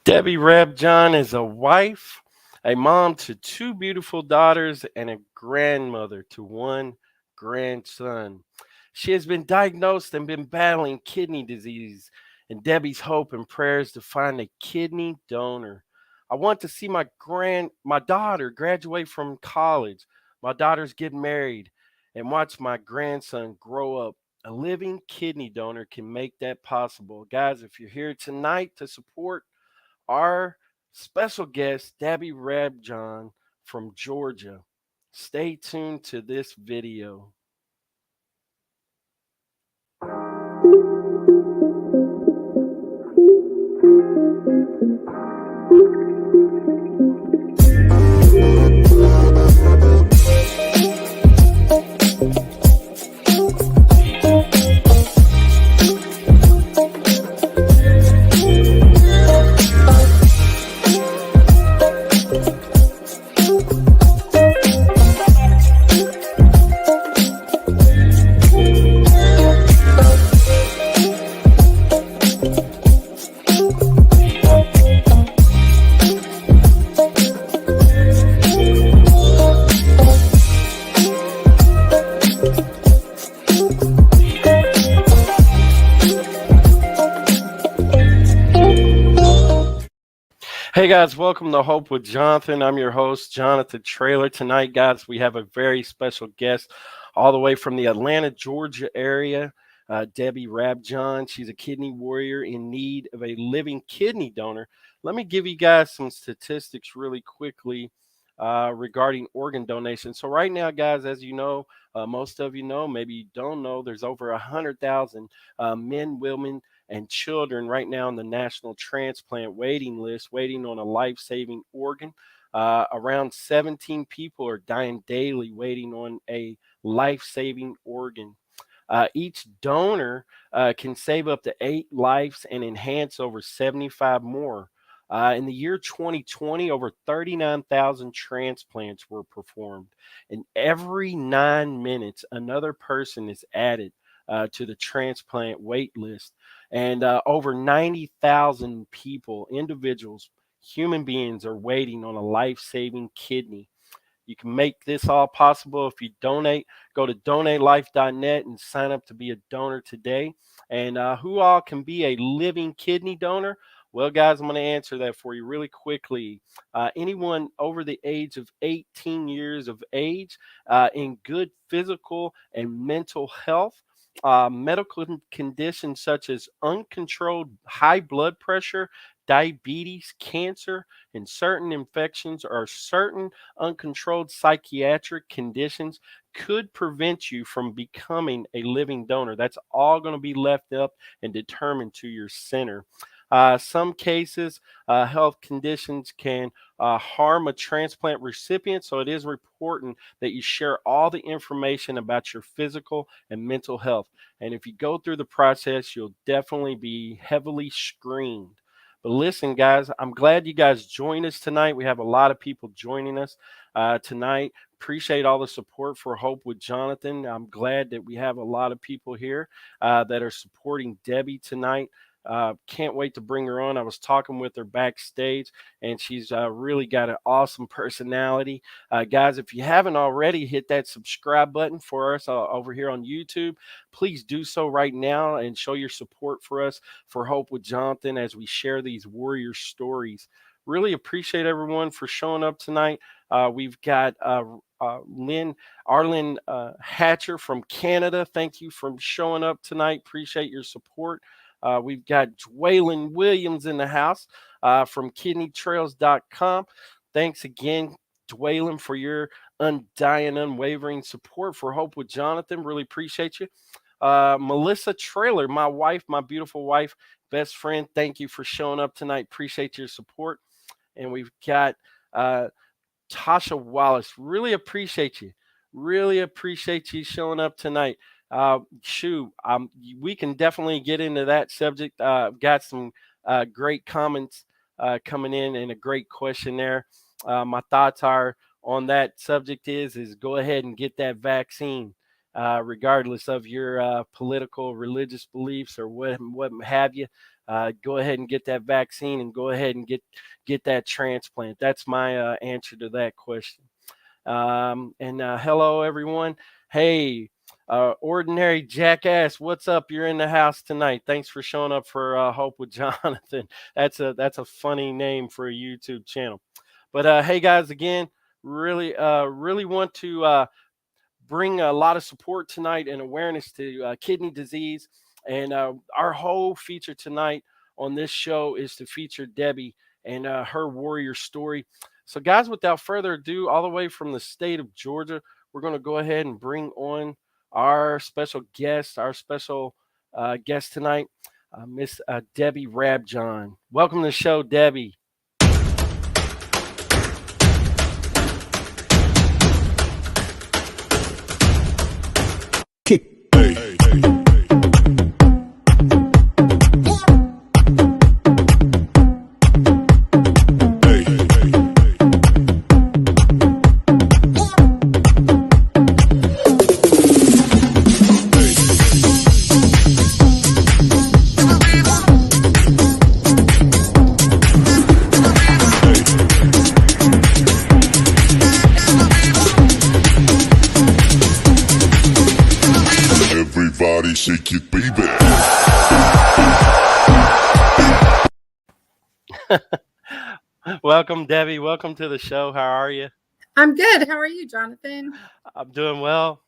Debbie Rabjohn is a wife, a mom to two beautiful daughters, and a grandmother to one grandson. She has been diagnosed and been battling kidney disease, and Debbie's hope and prayers to find a kidney donor. I want to see my daughter graduate from college, my daughters get married, and watch my grandson grow up. A living kidney donor can make that possible. Guys, if you're here tonight to support our special guest, Debbie Rabjohn from Georgia. Stay tuned to this video. Hey guys, welcome to Hope with Jonathan. I'm your host, Jonathan Traylor. Tonight, guys, we have a very special guest all the way from the Atlanta, Georgia area, Debbie Rabjohn. She's a kidney warrior in need of a living kidney donor. Let me give you guys some statistics really quickly regarding organ donation. So right now, guys, as you know, most of you know, maybe you don't know, there's over 100,000 men, women, and children right now on the national transplant waiting list, waiting on a life-saving organ. Around 17 people are dying daily waiting on a life-saving organ. Each donor can save up to 8 lives and enhance over 75 more. In the year 2020, over 39,000 transplants were performed. And every 9 minutes, another person is added to the transplant wait list. And over 90,000 people, individuals, human beings are waiting on a life-saving kidney. You can make this all possible if you donate. Go to donatelife.net and sign up to be a donor today. And who all can be a living kidney donor? Well, guys, I'm going to answer that for you really quickly. Anyone over the age of 18 years of age, in good physical and mental health, medical conditions such as uncontrolled high blood pressure, diabetes, cancer, and certain infections or certain uncontrolled psychiatric conditions could prevent you from becoming a living donor. That's all going to be left up and determined to your center. Some cases, health conditions can harm a transplant recipient, so it is important that you share all the information about your physical and mental health. And if you go through the process, you'll definitely be heavily screened. But listen, guys, I'm glad you guys joined us tonight. We have a lot of people joining us tonight. Appreciate all the support for Hope with Jonathan. I'm glad that we have a lot of people here that are supporting Debbie tonight. Can't wait to bring her on. I was talking with her backstage, and she's really got an awesome personality. Guys, if you haven't already, hit that subscribe button for us over here on YouTube. Please do so right now and show your support for us for Hope with Jonathan as we share these warrior stories. Really appreciate everyone for showing up tonight. We've got Arlen Hatcher from Canada. Thank you for showing up tonight. Appreciate your support. We've got Dwaylen Williams in the house from kidneytrails.com. Thanks again, Dwaylen, for your undying, unwavering support for Hope with Jonathan. Really appreciate you. Melissa Trailer, my wife, my beautiful wife, best friend, thank you for showing up tonight. Appreciate your support. And we've got Tasha Wallace. Really appreciate you. Really appreciate you showing up tonight. We can definitely get into that subject. Got some great comments coming in and a great question there. My thoughts are on that subject is go ahead and get that vaccine, regardless of your political, religious beliefs or what have you. Go ahead and get that vaccine and go ahead and get that transplant. That's my answer to that question. And hello, everyone. Hey, Ordinary Jackass, what's up? You're in the house tonight. Thanks for showing up for Hope with Jonathan. That's a funny name for a YouTube channel. But hey, guys, again, really want to bring a lot of support tonight and awareness to kidney disease. And our whole feature tonight on this show is to feature Debbie and her warrior story. So, guys, without further ado, all the way from the state of Georgia, we're going to go ahead and bring on our special guest tonight, Miss Debbie Rabjohn. Welcome to the show, Debbie. Everybody shake it, baby. Welcome, Debbie. Welcome to the show. How are you? I'm good. How are you, Jonathan? I'm doing well.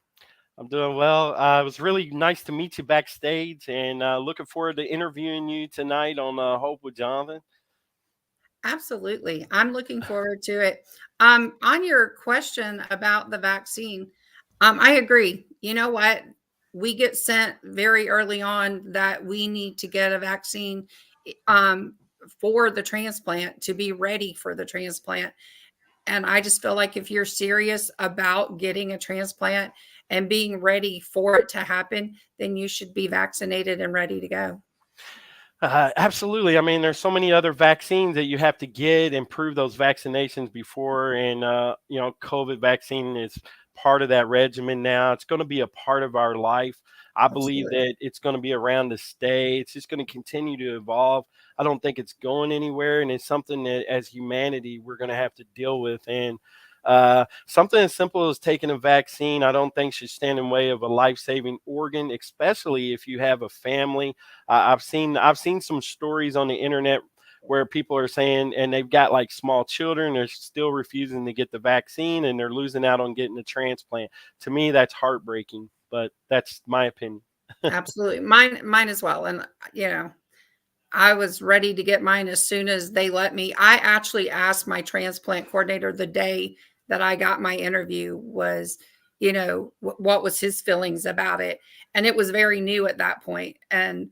It was really nice to meet you backstage, and looking forward to interviewing you tonight on Hope with Jonathan. Absolutely. I'm looking forward to it. On your question about the vaccine, I agree. You know what? We get sent very early on that we need to get a vaccine for the transplant to be ready for the transplant. And I just feel like if you're serious about getting a transplant and being ready for it to happen, then you should be vaccinated and ready to go. Absolutely. I mean, there's so many other vaccines that you have to get and prove those vaccinations before. And, COVID vaccine is part of that regimen now. It's going to be a part of our life. I believe Absolutely. that it's going to be around to stay. It's just going to continue to evolve. I don't think it's going anywhere. And it's something that as humanity, we're going to have to deal with. And something as simple as taking a vaccine, I don't think should stand in the way of a life-saving organ, especially if you have a family. I've seen some stories on the internet where people are saying, and they've got like small children, they're still refusing to get the vaccine, and they're losing out on getting a transplant. To me, that's heartbreaking, but that's my opinion. Absolutely. Mine as well. And, I was ready to get mine as soon as they let me. I actually asked my transplant coordinator the day that I got my interview was, what was his feelings about it? And it was very new at that point. And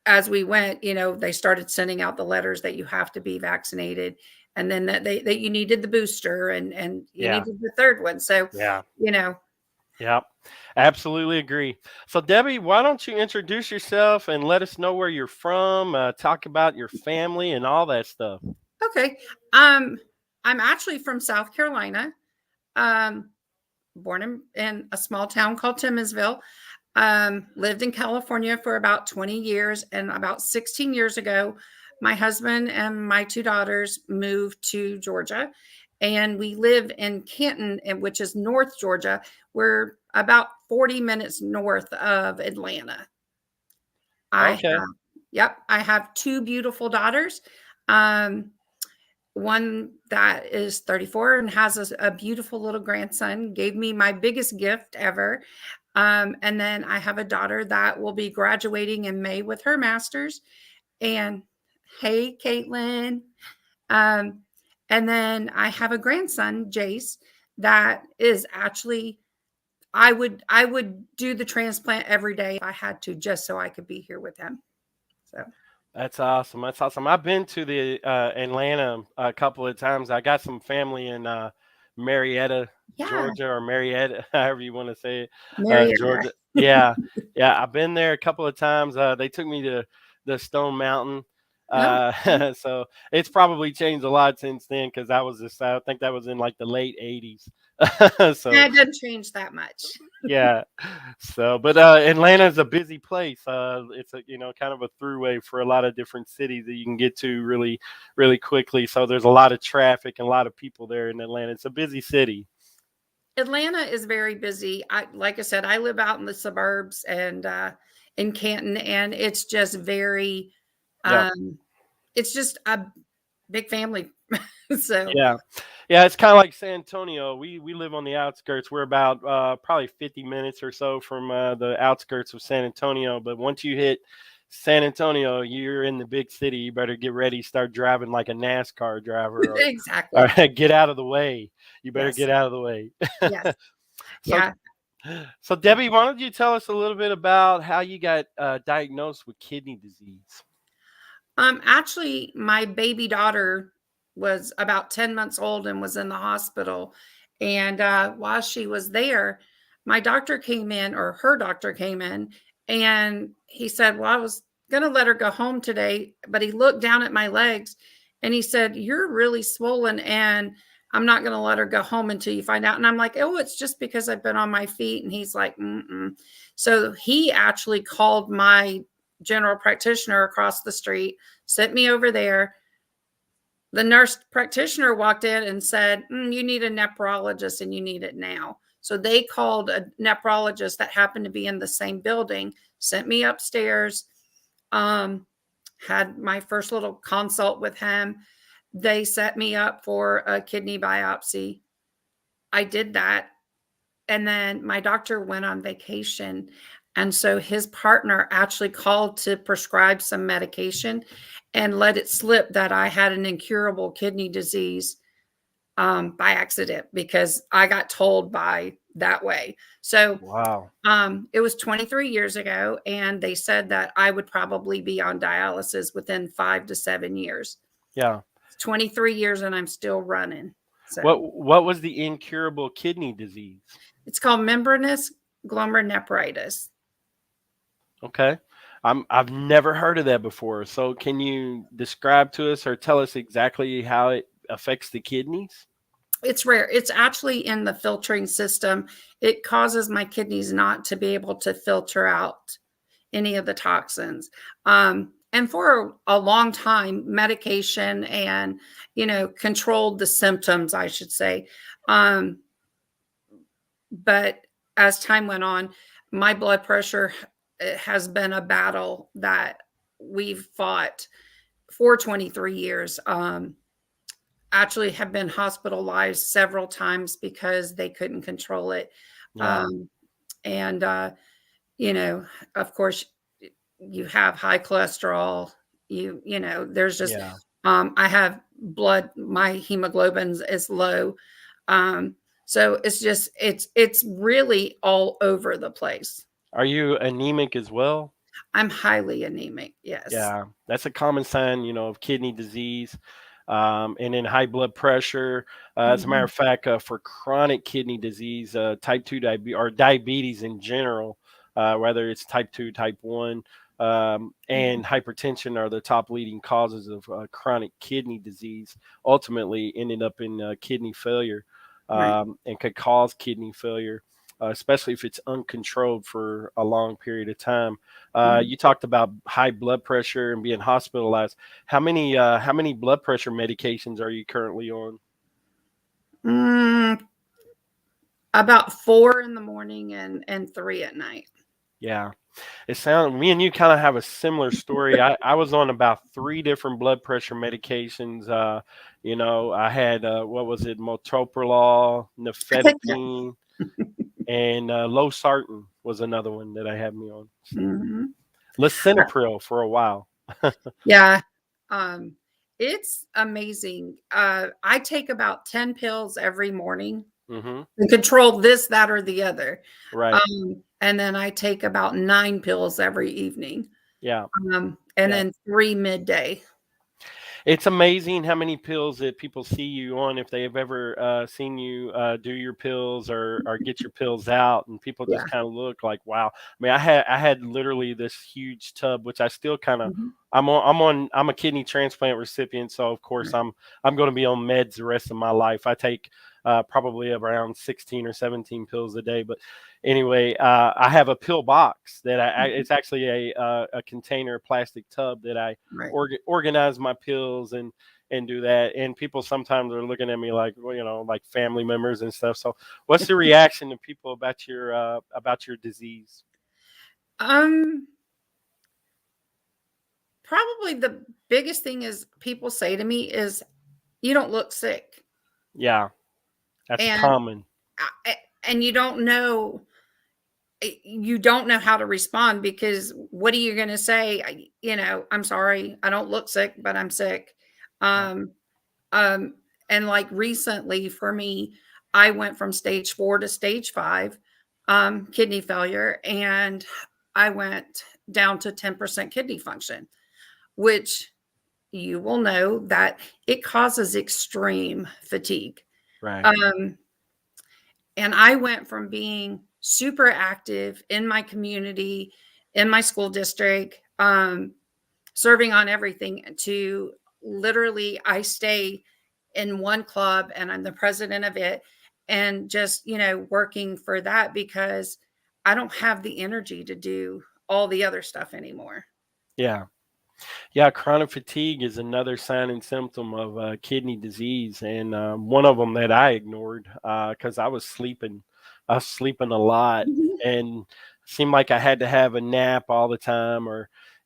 as we went, they started sending out the letters that you have to be vaccinated, and then that you needed the booster and you Yeah. needed the third one. So, Yeah. you know, Yeah. Absolutely agree. So, Debbie, why don't you introduce yourself and let us know where you're from? Talk about your family and all that stuff. okay. Um, I'm actually from South Carolina. Um, Born in a small town called Timminsville. Lived in California for about 20 years. And about 16 years ago, my husband and my two daughters moved to Georgia. And we live in Canton, which is North Georgia. We're about 40 minutes north of Atlanta. I Okay. have, yep, I have two beautiful daughters. Um, One that is 34 and has a beautiful little grandson, gave me my biggest gift ever. And then I have a daughter that will be graduating in May with her master's. And hey, Caitlin. Um, and then I have a grandson, Jace, that is actually I would do the transplant every day if I had to, just so I could be here with him. So That's awesome. That's awesome. I've been to the Atlanta a couple of times. I got some family in Marietta, yeah, Georgia, or Marietta, however you want to say it, Marietta. Georgia. Yeah, yeah. I've been there a couple of times. They took me to the Stone Mountain. No, So it's probably changed a lot since then because I think that was in like the late '80s. So yeah, it doesn't change that much. yeah. So, but Atlanta's a busy place. It's a kind of a throughway for a lot of different cities that you can get to really, really quickly. So there's a lot of traffic and a lot of people there in Atlanta. It's a busy city. Atlanta is very busy. Like I said, I live out in the suburbs and in Canton, and it's just very, Yeah. um, it's just a big family. So Yeah, yeah, it's kind of like San Antonio. We live on the outskirts. We're about probably 50 minutes or so from the outskirts of San Antonio. But once you hit San Antonio, you're in the big city. You better get ready, start driving like a NASCAR driver, or exactly. get out of the way. You better Yes. get out of the way. Yes. So, Yeah. so Debbie, why don't you tell us a little bit about how you got diagnosed with kidney disease? Actually, my baby daughter was about 10 months old and was in the hospital. And while she was there, my doctor came in, or her doctor came in, and he said, well, I was going to let her go home today, but he looked down at my legs and he said, you're really swollen, and I'm not going to let her go home until you find out. And I'm like, oh, it's just because I've been on my feet. And he's like, mm-mm. So he actually called my general practitioner across the street, sent me over there. The nurse practitioner walked in and said, you need a nephrologist and you need it now. So they called a nephrologist that happened to be in the same building, sent me upstairs, um, had my first little consult with him. They set me up for a kidney biopsy. I did that. And then my doctor went on vacation. And so his partner actually called to prescribe some medication and let it slip that I had an incurable kidney disease by accident, because I got told by that way. So Wow. it was 23 years ago, and they said that I would probably be on dialysis within 5 to 7 years. Yeah. It's 23 years and I'm still running. So What was the incurable kidney disease? it's called membranous glomerulonephritis. Okay. I've never heard of that before. So can you describe to us or tell us exactly how it affects the kidneys? It's rare. It's actually in the filtering system. It causes my kidneys not to be able to filter out any of the toxins. And for a long time, medication and, controlled the symptoms, I should say. Um, but as time went on, my blood pressure has been a battle that we've fought for 23 years. Actually have been hospitalized several times because they couldn't control it. Yeah. Um, and, you know, of course, you have high cholesterol, there's just, Yeah. I have blood, my hemoglobin is low. Um, so it's really all over the place. Are you anemic as well? I'm highly anemic. Yes. Yeah, that's a common sign, of kidney disease, and then high blood pressure. As a matter Mhm. of fact, for chronic kidney disease, type 2 diabetes or diabetes in general, whether it's type 2, type 1, Mhm. and hypertension are the top leading causes of chronic kidney disease, ultimately ending up in kidney failure, Right. and could cause kidney failure, especially if it's uncontrolled for a long period of time. Mhm. You talked about high blood pressure and being hospitalized. How many blood pressure medications are you currently on? Mm, about 4 in the morning and 3 at night. Yeah, it sounds. Me and you kind of have a similar story. I was on about three different blood pressure medications. I had what was it, metoprolol, Yeah. nifedipine, and losartan was another one that I had me on. So Mhm. lisinopril for a while. Yeah. Um, it's amazing. I take about 10 pills every morning Hmm. to control this, that, or the other. Right. And then I take about 9 pills every evening. Yeah. And Yeah. then 3 midday. It's amazing how many pills that people see you on if they have ever seen you do your pills or get your pills out, and people Yeah. just kind of look like, wow. I mean, I had literally this huge tub, which I still kind of. Mhm. I'm a kidney transplant recipient, so of course Right. I'm going to be on meds the rest of my life. I take probably around 16 or 17 pills a day, but anyway, I have a pill box that Mhm. it's actually a container, plastic tub that I Right. organize my pills and do that. And people sometimes are looking at me like, well, like family members and stuff. So, what's the reaction to people about your disease? Um, Probably the biggest thing is people say to me is, "You don't look sick." Yeah, that's And common. and you don't know how to respond because what are you going to say? I'm sorry, I don't look sick, but I'm sick. Yeah, Um, um, and like recently for me, I went from stage 4 to stage 5, kidney failure, and I went down to 10% kidney function, which you will know that it causes extreme fatigue. right. Um, and I went from being super active in my community, in my school district, serving on everything to literally I stay in one club and I'm the president of it and just, working for that because I don't have the energy to do all the other stuff anymore. Yeah. Yeah, chronic fatigue is another sign and symptom of kidney disease, and one of them that I ignored because I was sleeping. I was sleeping a lot, Mhm. and seemed like I had to have a nap all the time,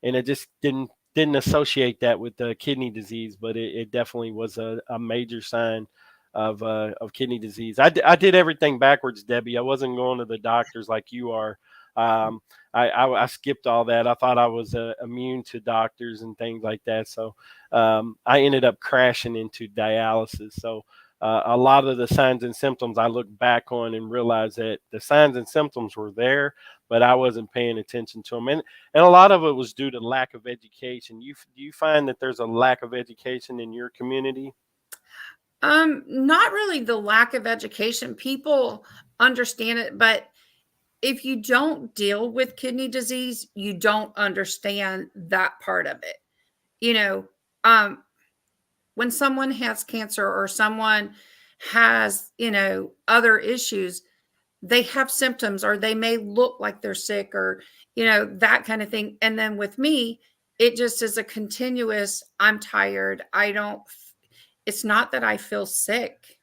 and I just didn't associate that with kidney disease, but it definitely was a major sign of kidney disease. I did everything backwards, Debbie. I wasn't going to the doctors like you are. Um, I skipped all that. I thought I was immune to doctors and things like that. So I ended up crashing into dialysis. So a lot of the signs and symptoms I look back on and realize that the signs and symptoms were there, but I wasn't paying attention to them. And a lot of it was due to lack of education. Do you find that there's a lack of education in your community? Not really the lack of education. People understand it, but if you don't deal with kidney disease, you don't understand that part of it. You know, um, when someone has cancer or someone has, other issues, they have symptoms or they may look like they're sick or, that kind of thing. And then with me, it just is a continuous, I'm tired. It's not that I feel sick.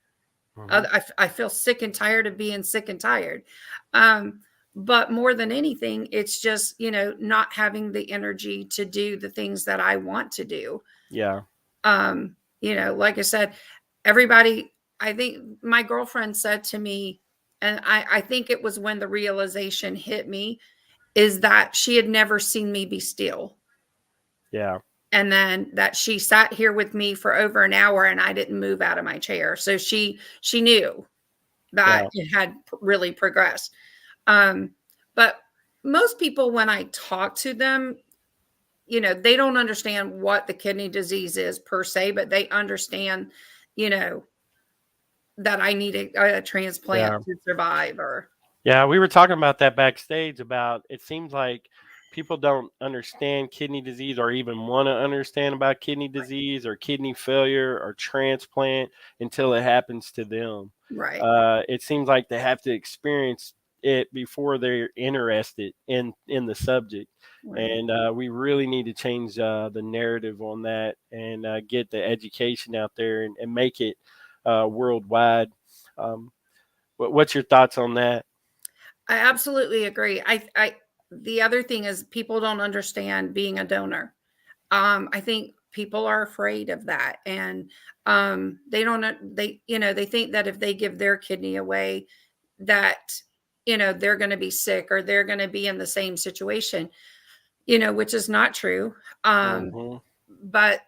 Hmm. I feel sick and tired of being sick and tired. Um, but more than anything, it's just, not having the energy to do the things that I want to do. Yeah. Like I said, everybody, I think my girlfriend said to me, and I think it was when the realization hit me, is that she had never seen me be still. Yeah. and then that she sat here with me for over an hour and I didn't move out of my chair. So she knew that Yeah. it had really progressed. But most people, when I talk to them, they don't understand what the kidney disease is per se, but they understand, you know, that I need a transplant Yeah. to survive. Or Yeah, we were talking about that backstage about it seems like people don't understand kidney disease or even want to understand about kidney disease or kidney failure or transplant until it happens to them. right, It seems like they have to experience it before they're interested in the subject. right. And we really need to change the narrative on that and get the education out there and make it worldwide. Um, what's your thoughts on that? I absolutely agree. The other thing is people don't understand being a donor. I think people are afraid of that, and they don't. They think that if they give their kidney away, that they're going to be sick or they're going to be in the same situation. Which is not true. Hmm. But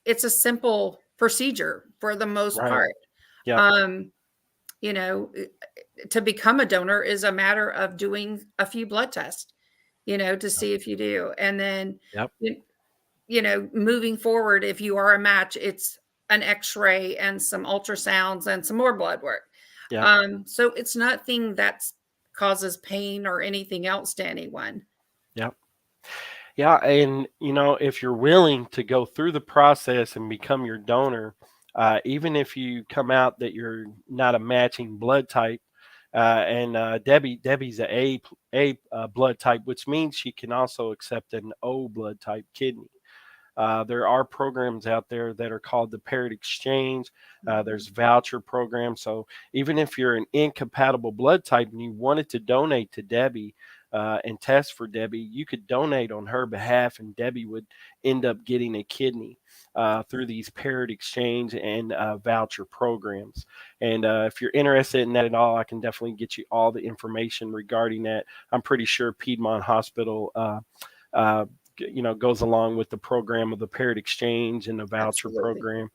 it's a simple procedure for the most Right. part. Yep. Um, you know, to become a donor is a matter of doing a few blood tests, to see if you do. And then, Yep. you, moving forward, if you are a match, it's an x-ray and some ultrasounds and some more blood work. Yep. So it's nothing that causes pain or anything else to anyone. Yep. Yeah. And, if you're willing to go through the process and become your donor, even if you come out that you're not a matching blood type, and Debbie's a blood type, which means she can also accept an O blood type kidney. There are programs out there that are called the paired exchange. There's voucher programs. So even if you're an incompatible blood type and you wanted to donate to Debbie and test for Debbie, you could donate on her behalf, and Debbie would end up getting a kidney through these paired exchange and voucher programs. And if you're interested in that at all, I can definitely get you all the information regarding that. I'm pretty sure Piedmont Hospital. Uh, goes along with the program of the paired exchange and the voucher Absolutely. program.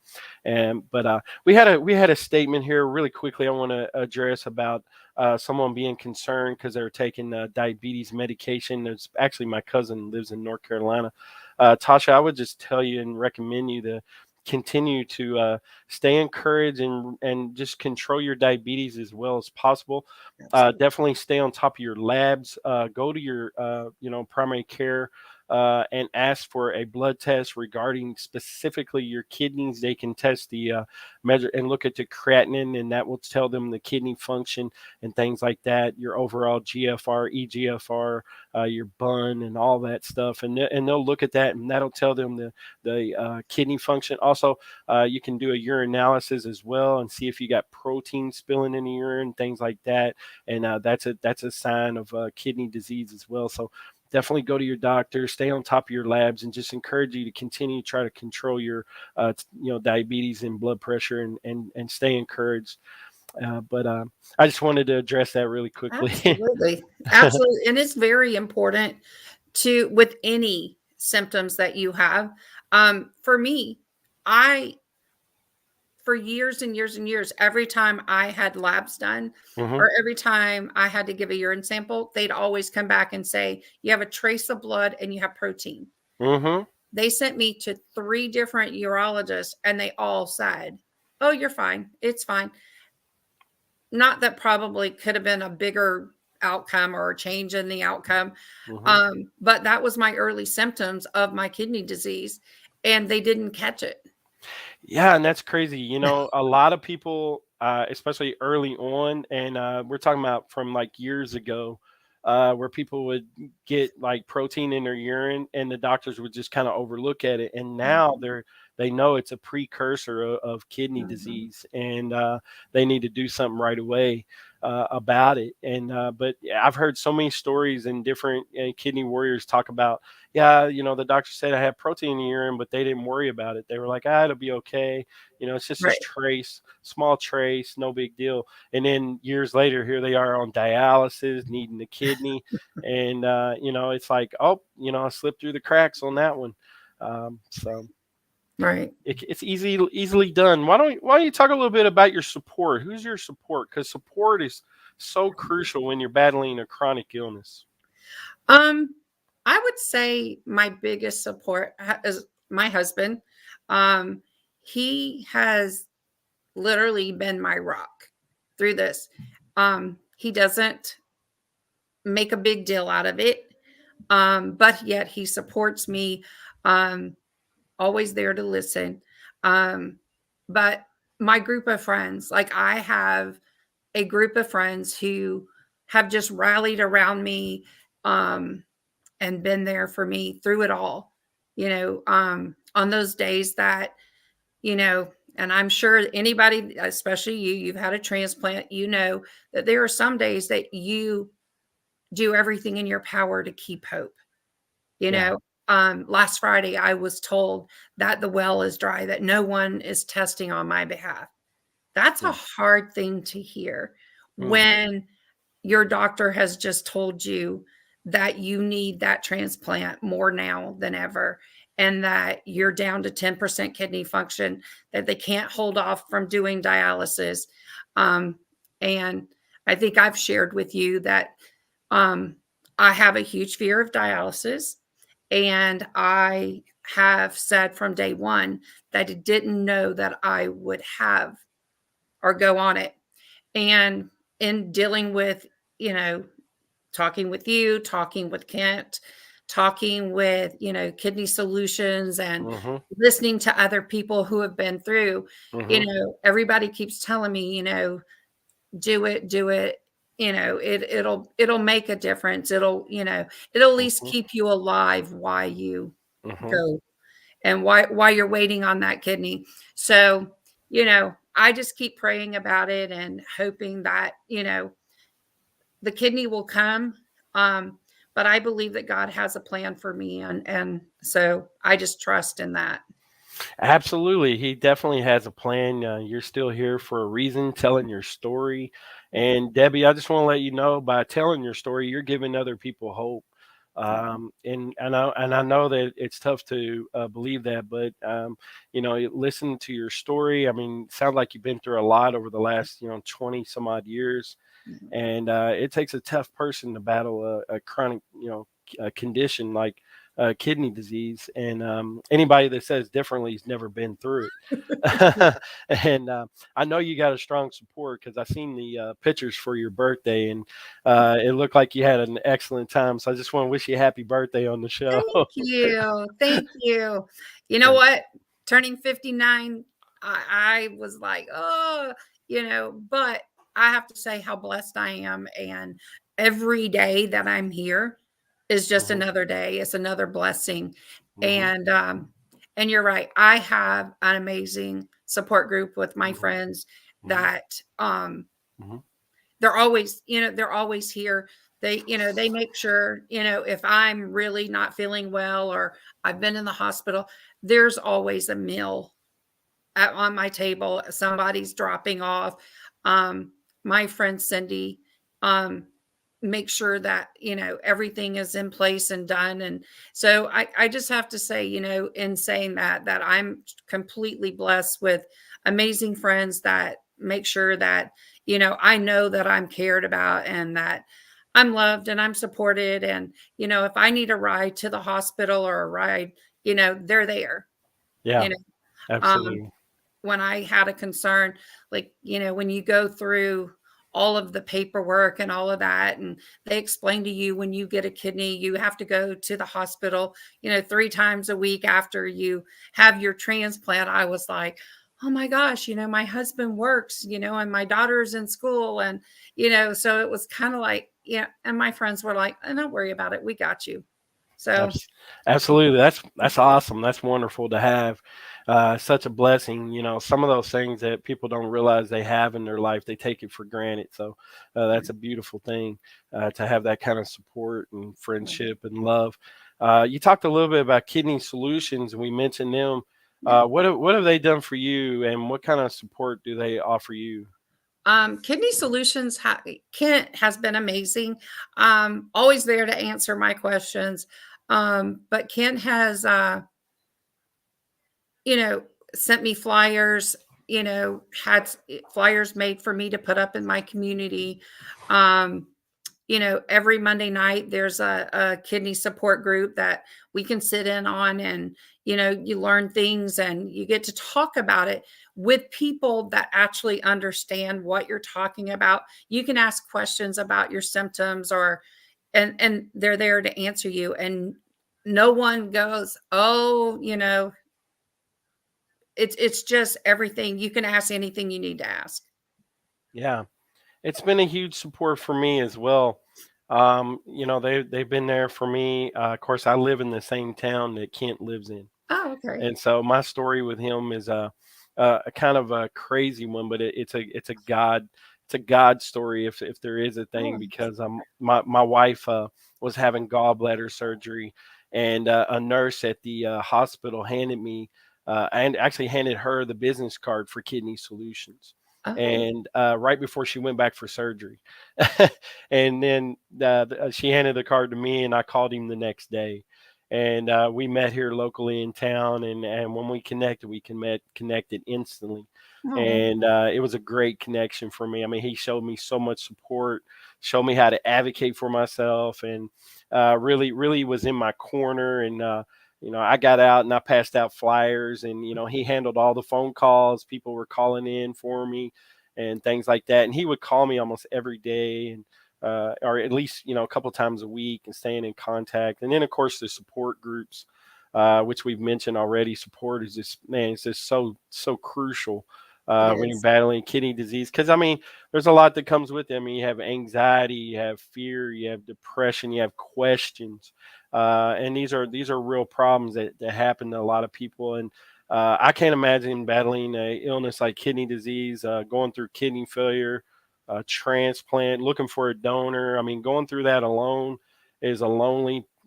And but we had a statement here really quickly I want to address about someone being concerned because they're taking diabetes medication. There's actually my cousin lives in North Carolina. Tasha, I would just tell you and recommend you to continue to stay encouraged and just control your diabetes as well as possible. Absolutely. Definitely stay on top of your labs. Go to your primary care and ask for a blood test regarding specifically your kidneys. They can test the measure and look at the creatinine, and that will tell them the kidney function and things like that. Your overall GFR, EGFR, your bun, and all that stuff, and they'll look at that, and that'll tell them the kidney function. Also, you can do a urinalysis as well and see if you got protein spilling in the urine, things like that, and that's a sign of kidney disease as well. So definitely go to your doctor, stay on top of your labs, and just encourage you to continue to try to control your, diabetes and blood pressure, and stay encouraged. But I just wanted to address that really quickly. Absolutely. Absolutely. And it's very important to, with any symptoms that you have. For me, I, for years and years and years, every time I had labs done Hmm. or every time I had to give a urine sample, they'd always come back and say, you have a trace of blood and you have protein. Hmm. They sent me to 3 different urologists and they all said, oh, you're fine. It's fine. Not that probably could have been a bigger outcome or a change in the outcome. Hmm. But that was my early symptoms of my kidney disease, and they didn't catch it. Yeah, and that's crazy. A lot of people, especially early on, and we're talking about from like years ago, where people would get like protein in their urine, and the doctors would just kind of overlook at it. And now Mhm, they know it's a precursor of kidney mhm. disease, and they need to do something right away about it. And but yeah, I've heard so many stories and different kidney warriors talk about, yeah, the doctor said I have protein in the urine, but they didn't worry about it. They were like, it'll be okay. It's just Right. this trace, small trace, no big deal. And then years later, here they are on dialysis, needing the kidney. And, it's like, oh, I slipped through the cracks on that one. So Right. it's easily done. Why don't you talk a little bit about your support? Who's your support? Because support is so crucial when you're battling a chronic illness. Um, I would say my biggest support is my husband. Um, he has literally been my rock through this. He doesn't make a big deal out of it, but yet he supports me. Um, always there to listen. Um, but my group of friends, like I have a group of friends who have just rallied around me. And been there for me through it all, on those days that, and I'm sure anybody, especially you've had a transplant, that there are some days that you do everything in your power to keep hope. You Yeah. know, last Friday, I was told that the well is dry, that no one is testing on my behalf. That's a Mm, hard thing to hear mm, when your doctor has just told you that you need that transplant more now than ever, and that you're down to 10% kidney function, that they can't hold off from doing dialysis. Um, and I think I've shared with you that um, I have a huge fear of dialysis. And I have said from day one that I didn't know that I would have or go on it. And in dealing with, you know, talking with you, talking with Kent, talking with, Kidney Solutions, and mm-hmm, listening to other people who have been through, mm-hmm, everybody keeps telling me, do it, do it. It'll make a difference. It'll at least mm-hmm, keep you alive while you mm-hmm. go, and while you're waiting on that kidney. So, I just keep praying about it and hoping that, the kidney will come. Um, but I believe that God has a plan for me, and so I just trust in that. Absolutely. He definitely has a plan. You're still here for a reason, telling your story. And Debbie, I just want to let you know by telling your story, you're giving other people hope. And I know that it's tough to believe that, but listen to your story. I mean, it sounds like you've been through a lot over the last 20 some odd years, and it takes a tough person to battle a chronic condition like kidney disease. And anybody that says differently has never been through it. And I know you got a strong support because I seen the pictures for your birthday, and it looked like you had an excellent time. So I just want to wish you a happy birthday on the show. Thank you. Thank you. You know what? Turning 59, I was like, oh, but I have to say how blessed I am. And every day that I'm here is just Hmm. another day. It's another blessing. Hmm. And you're right. I have an amazing support group with my Hmm. friends Hmm. that Hmm. they're always here. They make sure, if I'm really not feeling well or I've been in the hospital, there's always a meal on my table. Somebody's dropping off. Um, my friend Cindy um, make sure that, everything is in place and done. And so I just have to say, in saying that I'm completely blessed with amazing friends that make sure that, I know that I'm cared about and that I'm loved and I'm supported. And, if I need a ride to the hospital or a ride, they're there, Yeah, you know. Um, absolutely. when I had a concern, like, when you go through all of the paperwork and all of that, and they explain to you when you get a kidney, you have to go to the hospital, 3 times a week after you have your transplant. I was like, oh my gosh, my husband works, and my daughter's in school. And, so it was kind of like, yeah. And my friends were like, oh, don't worry about it. We got you. So, Absolutely. That's awesome. That's wonderful to have. Such a blessing. Some of those things that people don't realize they have in their life, they take it for granted. So that's a beautiful thing to have that kind of support and friendship and love. You talked a little bit about Kidney Solutions, and we mentioned them. yeah. What have they done for you, and what kind of support do they offer you? Kidney Solutions, Kent has been amazing. Always there to answer my questions. But Kent has you know, sent me flyers, had flyers made for me to put up in my community. Um, every Monday night there's a kidney support group that we can sit in on, and you learn things and you get to talk about it with people that actually understand what you're talking about. You can ask questions about your symptoms, or and they're there to answer you, and no one goes, oh, it's just everything. You can ask anything you need to ask. Yeah. It's been a huge support for me as well. They've been there for me. Of course, I live in the same town that Kent lives in, Oh, okay. and so my story with him is a kind of a crazy one, but it's a God story if there is a thing, Oh, because my wife was having gallbladder surgery, and a nurse at the hospital handed me and actually handed her the business card for Kidney Solutions, oh, and right before she went back for surgery, and then she handed the card to me, and I called him the next day, and we met here locally in town, and when we connected, connected instantly, oh. and it was a great connection for me. I mean, he showed me so much support, showed me how to advocate for myself, and really was in my corner. And I got out and I passed out flyers, and he handled all the phone calls. People were calling in for me and things like that, and he would call me almost every day, and or at least a couple times a week, and staying in contact. And then of course the support groups, which we've mentioned already. Support is just, man, it's just so crucial It when you're is. battling kidney disease, because I mean there's a lot that comes with it. I mean, you have anxiety, you have fear, you have depression, you have questions, and these are real problems that happen to a lot of people. And I can't imagine battling a illness like kidney disease, going through kidney failure, transplant, looking for a donor. I mean, going through that alone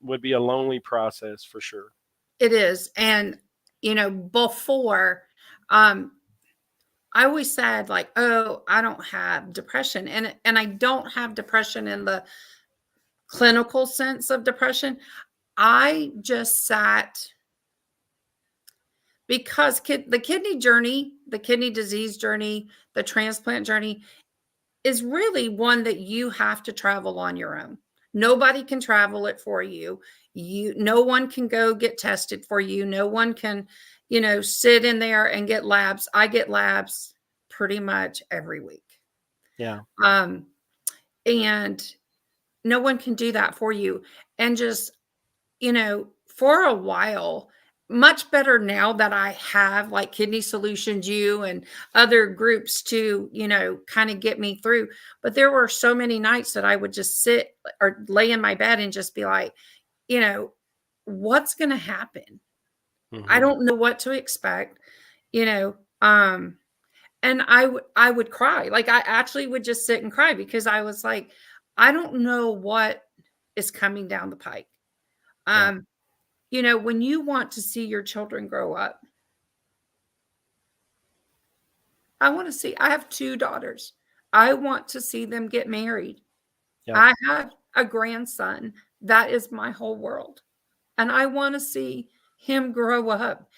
would be a lonely process for sure. It is. And, before, um, I always said like, oh, I don't have depression. And I don't have depression in the clinical sense of depression. I just sat because the kidney journey, the kidney disease journey, the transplant journey is really one that you have to travel on your own. Nobody can travel it for you. No one can go get tested for you. No one can, sit in there and get labs. I get labs pretty much every week. Yeah, Um, and no one can do that for you. And just, for a while, much better now that I have like Kidney Solutions U and other groups to, kind of get me through. But there were so many nights that I would just sit or lay in my bed and just be like, you know, what's going to happen? I hmm don't know what to expect, you know. And I would cry. Like I actually would just sit and cry because I was like, I don't know what is coming down the pike. yeah, Um, when you want to see your children grow up, I have 2 daughters. I want to see them get married. yeah, I have a grandson. That is my whole world. And I want to see him grow up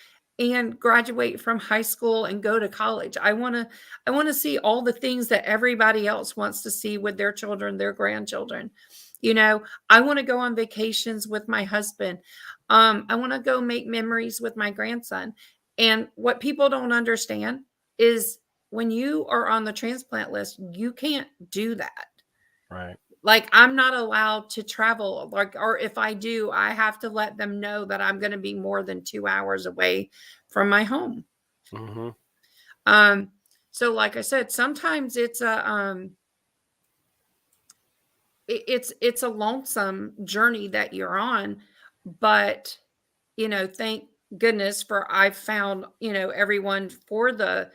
and graduate from high school and go to college. I want to see all the things that everybody else wants to see with their children, their grandchildren. I want to go on vacations with my husband. I want to go make memories with my grandson. And what people don't understand is when you are on the transplant list, you can't do that. right. Like I'm not allowed to travel, like, or if I do, I have to let them know that I'm going to be more than 2 hours away from my home. hmm Um, so like I said, sometimes it's a lonesome journey that you're on, but thank goodness for I've found, everyone for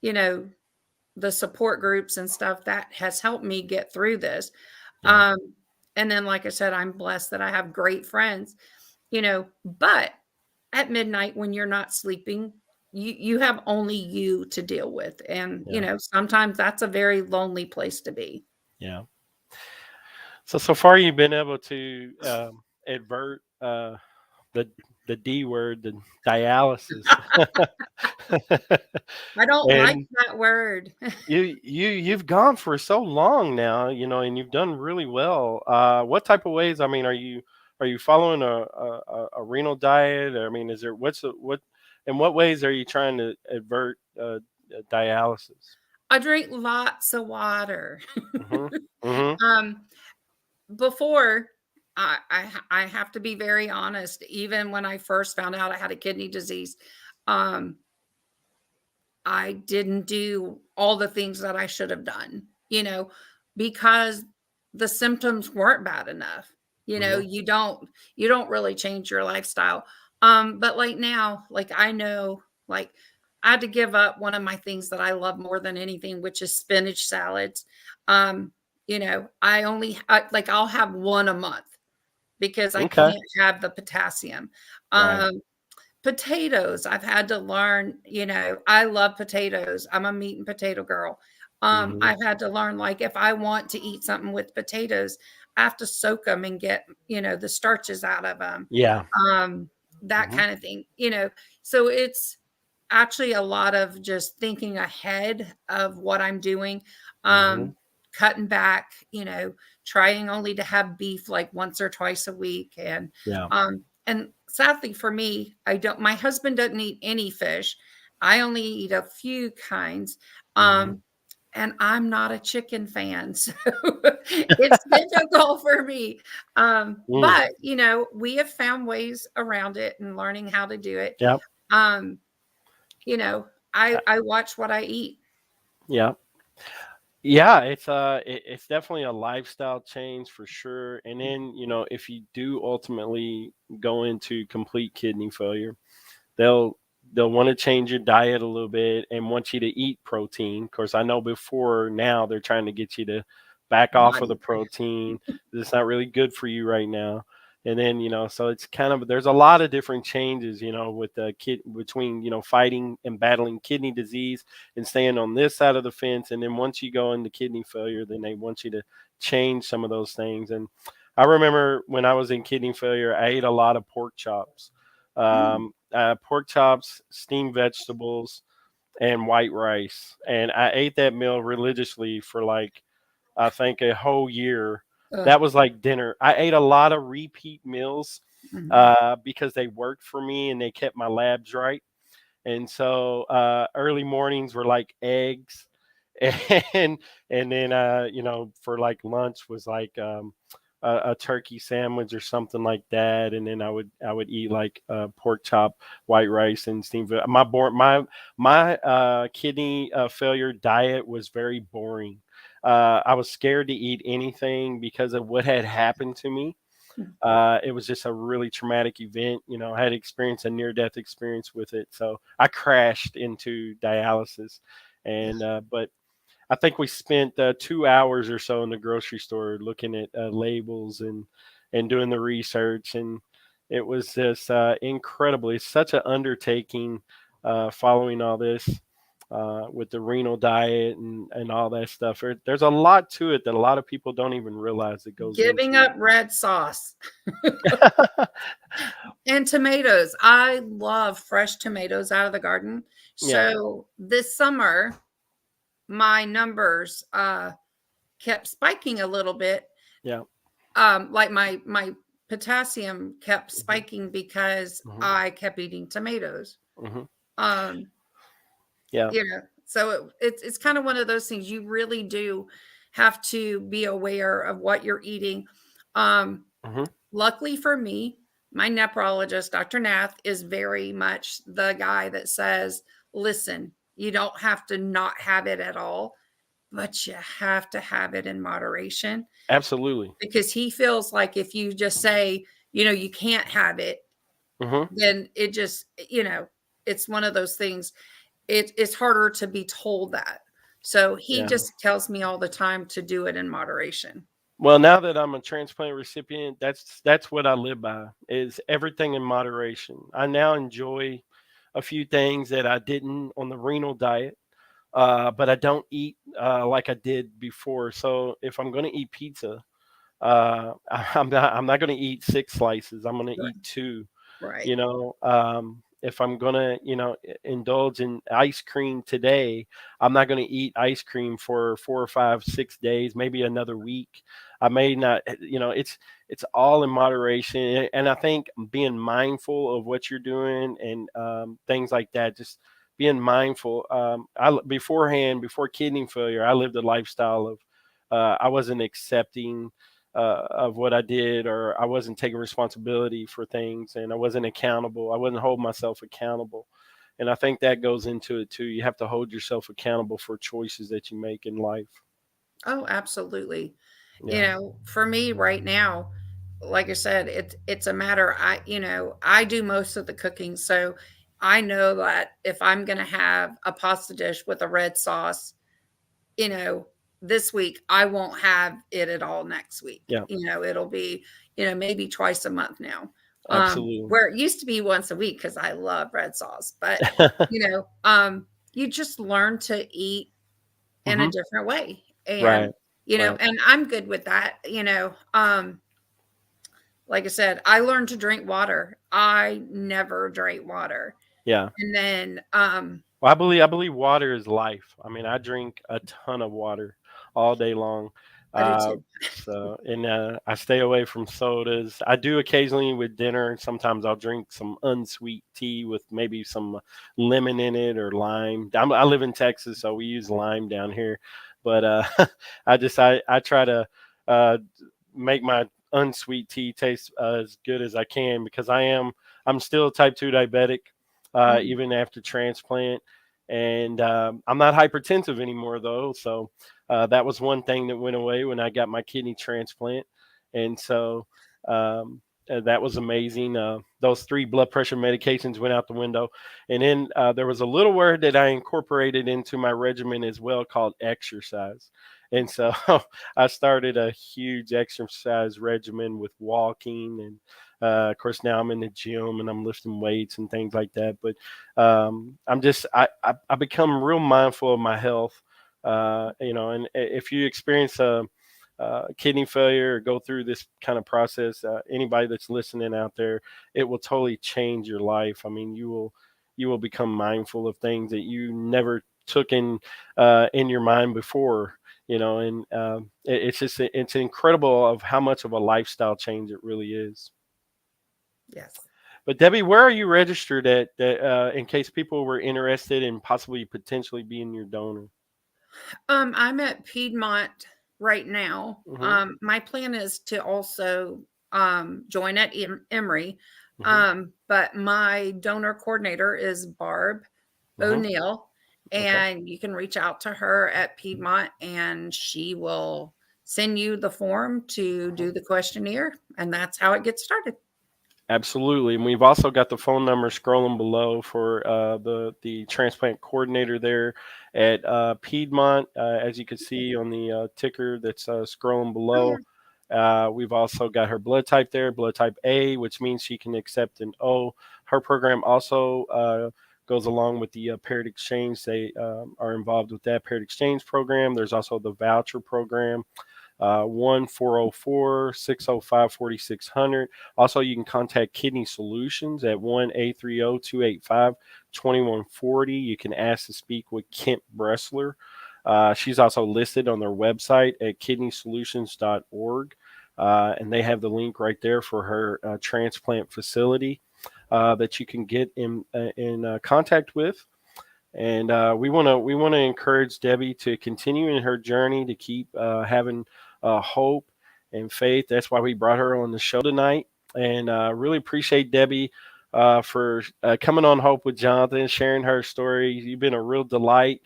you know, the support groups and stuff that has helped me get through this. Yeah, Um, and then, like I said, I'm blessed that I have great friends, but at midnight when you're not sleeping, you have only you to deal with. And, yeah, sometimes that's a very lonely place to be. yeah. So far you've been able to avert the the D word, the dialysis. I don't like And that word. you've gone for so long now, and you've done really well. What type of ways? I mean, are you following a renal diet? I mean, is there what in what ways are you trying to avert dialysis? I drink lots of water. Mhm. Mhm. Um, before I have to be very honest, even when I first found out I had a kidney disease, um, I didn't do all the things that I should have done, because the symptoms weren't bad enough. Mhm. You don't really change your lifestyle. But like now, like I know, like I had to give up one of my things that I love more than anything, which is spinach salads. Like I'll have one a month because I Okay. can't have the potassium. Right. Um, Potatoes, I've had to learn, I love potatoes. I'm a meat and potato girl. Mhm. I've had to learn, like, if I want to eat something with potatoes, I have to soak them and get, the starches out of them. Yeah. Um, that Mhm. kind of thing, So it's actually a lot of just thinking ahead of what I'm doing, Mhm. cutting back, trying only to have beef like once or twice a week. Yeah. And sadly for me, I don't my husband doesn't eat any fish. I only eat a few kinds. Mhm. Um, and I'm not a chicken fan, so it's difficult for me. Mm. But we have found ways around it and learning how to do it. Yep. Um, you know, I watch what I eat. Yeah. Yeah, it's definitely a lifestyle change for sure. And then, if you do ultimately go into complete kidney failure, they'll they'll want to change your diet a little bit and want you to eat protein. Of course, I know before now they're trying to get you to back off Not of the eat. protein. It's not really good for you right now. And then, so it's kind of there's a lot of different changes, with the kid between, fighting and battling kidney disease and staying on this side of the fence. And then once you go into kidney failure, then they want you to change some of those things. And I remember when I was in kidney failure, I ate a lot of Mm, pork chops, steamed vegetables, and white rice. And I ate that meal religiously for like, I think a whole year. ugh, That was like dinner. I ate a lot of repeat meals mhm. because they worked for me and they kept my labs right. And so early mornings were like eggs, and then for like lunch was like a turkey sandwich or something like that, and then I would eat like pork chop, white rice, and steamed. My kidney failure diet was very boring. I was scared to eat anything because of what had happened to me. It was just a really traumatic event. I had experienced a near death experience with it. So I crashed into dialysis. But I think we spent 2 hours or so in the grocery store looking at labels and doing the research. And it was just incredible. It's such an undertaking following all this. With the renal diet and all that stuff, there's a lot to it that a lot of people don't even realize that goes Giving into up red sauce it. and tomatoes. I love fresh tomatoes out of the garden. Yeah, So this summer, my numbers kept spiking a little bit. yeah. Like my potassium kept Mhm, spiking because mhm, I kept eating tomatoes. mhm. Um, Yeah. so it's kind of one of those things. You really do have to be aware of what you're eating. Um, Mhm. Luckily for me, my nephrologist, Dr. Nath, is very much the guy that says, listen, you don't have to not have it at all, but you have to have it in moderation, Absolutely. because he feels like if you just say, you can't have it, Mhm. then it just, it's one of those things. It's harder to be told that. So he Yeah. just tells me all the time to do it in moderation. Well, now that I'm a transplant recipient, that's what I live by is everything in moderation. I now enjoy a few things that I didn't on the renal diet, but I don't eat like I did before. So if I'm going to eat pizza, I'm not going to eat 6 slices. I'm going to Right. eat 2. Right. you know, if I'm gonna, indulge in ice cream today, I'm not gonna eat ice cream for 4 or 5, 6 days, maybe another week. I may not, it's all in moderation, and I think being mindful of what you're doing and things like that, just being mindful. Beforehand, before kidney failure, I lived a lifestyle of I wasn't accepting of what I did, or I wasn't taking responsibility for things, and I wasn't accountable. I wasn't holding myself accountable. And I think that goes into it too. You have to hold yourself accountable for choices that you make in life. Oh, absolutely. Yeah. For me right now, like I said, it's a matter. I do most of the cooking, so I know that if I'm going to have a pasta dish with a red sauce, you know, this week, I won't have it at all next week. Yeah. It'll be, maybe twice a month now. Absolutely. Where it used to be once a week because I love red sauce. But, you just learn to eat in a Hmm. different way. And, Right. Right. and I'm good with that. Like I said, I learned to drink water. I never drank water. Yeah. And then Well, I believe water is life. I mean, I drink a ton of water all day long. I do Uh, too. and I stay away from sodas. I do occasionally with dinner. Sometimes I'll drink some unsweet tea with maybe some lemon in it or lime. I live in Texas, so we use lime down here. But I try to uh, make my unsweet tea taste as good as I can, because I'm still type 2 diabetic, Mhm. even after transplant. And I'm not hypertensive anymore, though. So that was one thing that went away when I got my kidney transplant. And so that was amazing. Those 3 blood pressure medications went out the window. And then there was a little word that I incorporated into my regimen as well, called exercise. And so I started a huge exercise regimen with walking, and of course now I'm in the gym and I'm lifting weights and things like that. But I become real mindful of my health. And if you experience a kidney failure or go through this kind of process, anybody that's listening out there, it will totally change your life. I mean, you will become mindful of things that you never took in your mind before. And it's incredible of how much of a lifestyle change it really is. Yes. But Debbie, where are you registered at? That in case people were interested in possibly potentially being your donor. I'm at Piedmont right now. Hmm. My plan is to also join at Emory, Hmm. but my donor coordinator is Barb Hmm. O'Neill, Okay. and you can reach out to her at Piedmont, and she will send you the form to Mhm. do the questionnaire, and that's how it gets started. Absolutely, and we've also got the phone number scrolling below for the transplant coordinator there at Piedmont, as you can see on the ticker that's scrolling Oh below. yeah. We've also got her blood type there, blood type A, which means she can accept an O. Her program also goes along with the paired exchange. They are involved with that paired exchange program. There's also the voucher program. 1-404-605-4600. Also, you can contact Kidney Solutions at 1-830-285-2140. You can ask to speak with Kent Bressler. She's also listed on their website at kidneysolutions.org. And they have the link right there for her transplant facility that you can get in contact with. And we want to encourage Debbie to continue in her journey, to keep having hope and faith. That's why we brought her on the show tonight, and really appreciate Debbie for coming on Hope with Jonathan, sharing her story. You've been a real delight.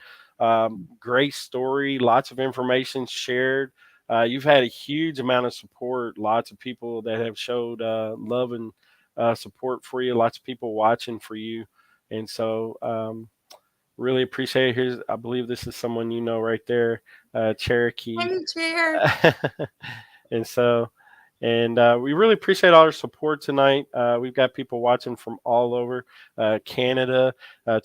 Great story, lots of information shared. You've had a huge amount of support. Lots of people that have showed love and support for you. Lots of people watching for you, and so. Really appreciate it. I believe this is someone you know right there, Cherokee. Hey, Chair. And so, and we really appreciate all our support tonight. We've got people watching from all over Canada,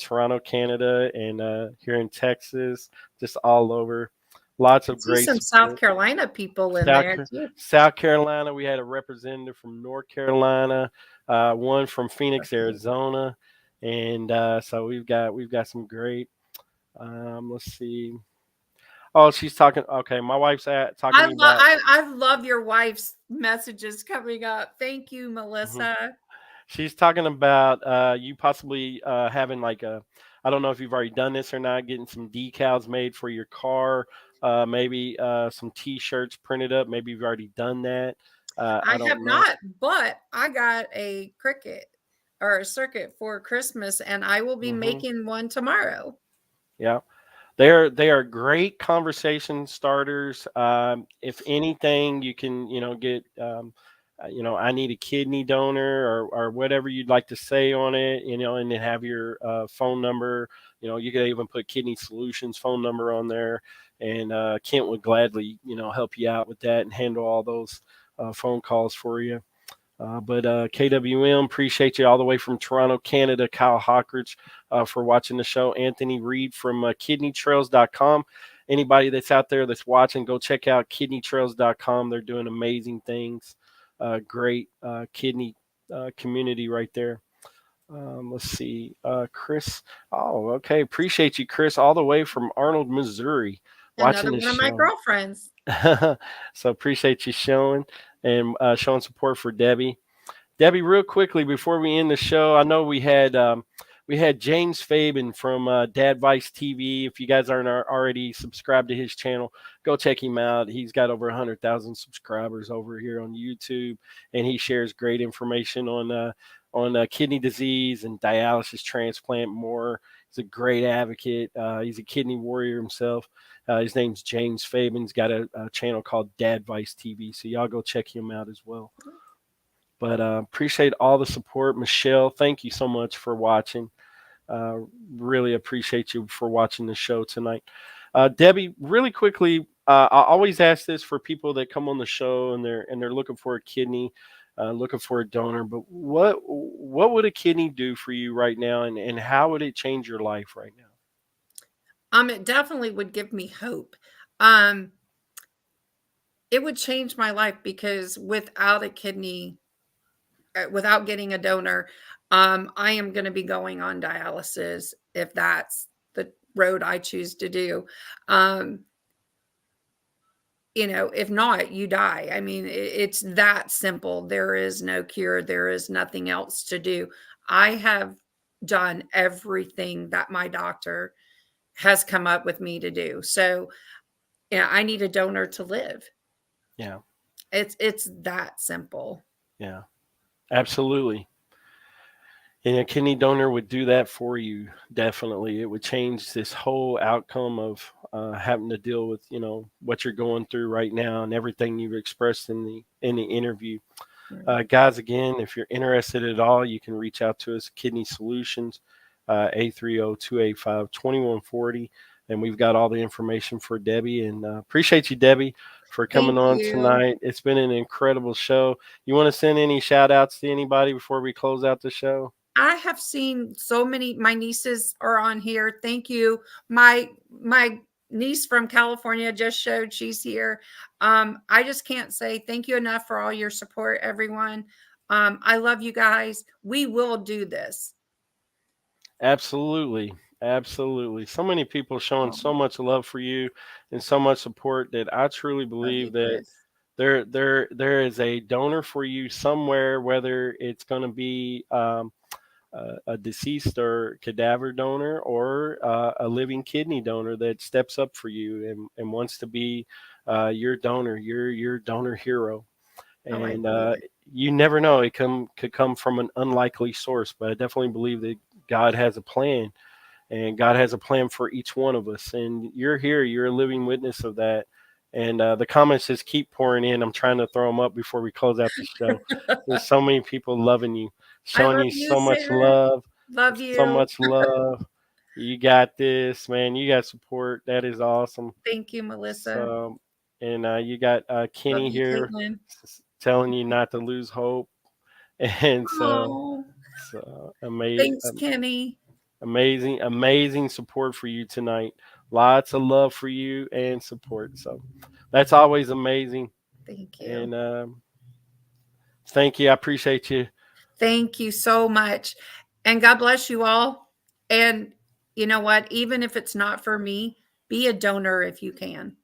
Toronto, Canada, and here in Texas, just all over. Lots I of see great some South support. Carolina people in South, there too. South Carolina, we had a representative from North Carolina. one from Phoenix, Perfect. Arizona, and so we've got some great. Let's see. Oh, she's talking. Okay, my wife's talking to me about. I love your wife's messages coming up. Thank you, Mhm. Melissa. She's talking about you possibly having like a. I don't know if you've already done this or not. Getting some decals made for your car. Maybe some T-shirts printed up. Maybe you've already done that. I I have don't know. not, but I got a cricket or a circuit for Christmas, and I will be Hmm. making one tomorrow. Yeah. They are great conversation starters. If anything, you can get I need a kidney donor or whatever you'd like to say on it, and then have your phone number. You could even put Kidney Solutions phone number on there, and Kent would gladly help you out with that and handle all those phone calls for you. But KWM, appreciate you all the way from Toronto, Canada. Kyle Hockridge for watching the show. Anthony Reed from kidneytrails.com. Anybody that's out there that's watching, go check out kidneytrails.com. They're doing amazing things. Great kidney community right there. Let's see. Chris. Oh, okay. Appreciate you, Chris, all the way from Arnold, Missouri, watching Another the one of my show. girlfriends. So appreciate you showing and showing support for Debbie. Debbie, real quickly before we end the show, I know we had James Fabian from Dad Vice TV. If you guys aren't already subscribed to his channel, go check him out. He's got over 100,000 subscribers over here on YouTube, and he shares great information on kidney disease and dialysis, transplant, more. He's a great advocate. He's a kidney warrior himself. His name's James Fabian. He's got a channel called Dad Vice TV, so y'all go check him out as well. But appreciate all the support. Michelle, thank you so much for watching. Uh, really appreciate you for watching the show tonight. Debbie, really quickly, I always ask this for people that come on the show and they're looking for a kidney, looking for a donor. But what would a kidney do for you right now, and how would it change your life right now? It definitely would give me hope. Um, it would change my life because without a kidney, without getting a donor, I am going to be going on dialysis if that's the road I choose to do. Um, if not, you die. I mean, it's that simple. There is no cure. There is nothing else to do. I have done everything that my doctor has come up with me to do. So, yeah, I need a donor to live. Yeah, It's that simple. yeah, absolutely. And a kidney donor would do that for you. Definitely, it would change this whole outcome of having to deal with what you're going through right now and everything you've expressed in the interview. Right. Guys, again, if you're interested at all, you can reach out to us, Kidney Solutions, 830-285-2140. And we've got all the information for Debbie. And appreciate you, Debbie, for coming Thank on you. tonight. It's been an incredible show. You want to send any shout outs to anybody before we close out the show? I have seen so many. My nieces are on here. Thank you. My niece from California just showed she's here. I just can't say thank you enough for all your support, everyone. I love you guys. We will do this. Absolutely. Absolutely. So many people showing Oh, so much love for you and so much support that I truly love you, believe that Chris. there is a donor for you somewhere, whether it's going to be a deceased or cadaver donor or a living kidney donor that steps up for you and wants to be your donor, your donor hero. Oh, I And believe it. you never know; could come from an unlikely source. But I definitely believe that God has a plan, and God has a plan for each one of us. And you're here; you're a living witness of that. And the comments just keep pouring in. I'm trying to throw them up before we close out the show. There's so many people loving you, I showing love you you, so much Sarah. love, Love so you. much love. You got this, man. You got support. That is awesome. Thank you, Melissa. So, and you got Love Kenny you, here Caitlin. telling you not to lose hope. And Oh, so thanks, Kenny. amazing support for you tonight. Lots of love for you and support. So that's always amazing. Thank you. And thank you. I appreciate you Thank you so much. And God bless you all. And you know what? Even if it's not for me, be a donor if you can.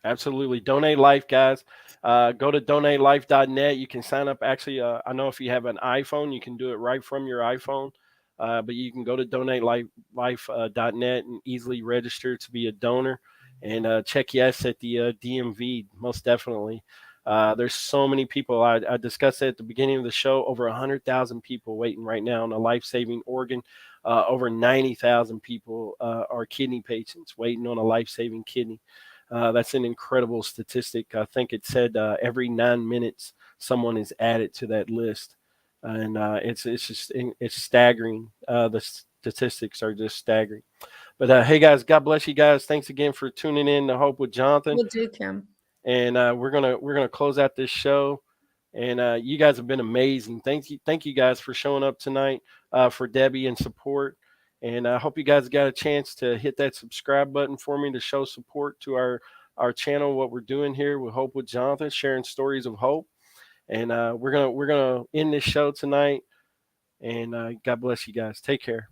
Absolutely. Donate Life, guys. Go to donatelife.net. You can sign up. Actually, I know if you have an iPhone, you can do it right from your iPhone. But you can go to donatelife.net and easily register to be a donor and check yes at the DMV, most definitely. There's so many people. I discussed it at the beginning of the show. Over 100,000 people waiting right now on a life saving organ. Over 90,000 people are kidney patients waiting on a life saving kidney. That's an incredible statistic. I think it said every 9 minutes someone is added to that list, and it's staggering. The statistics are just staggering. But hey, guys, God bless you guys. Thanks again for tuning in to Hope with Jonathan, We'll do, Kim. and we're gonna close out this show. And you guys have been amazing. Thank you guys for showing up tonight for Debbie and support. And I hope you guys got a chance to hit that subscribe button for me to show support to our channel. What we're doing here with Hope with Jonathan, sharing stories of hope. And we're gonna end this show tonight. And God bless you guys. Take care.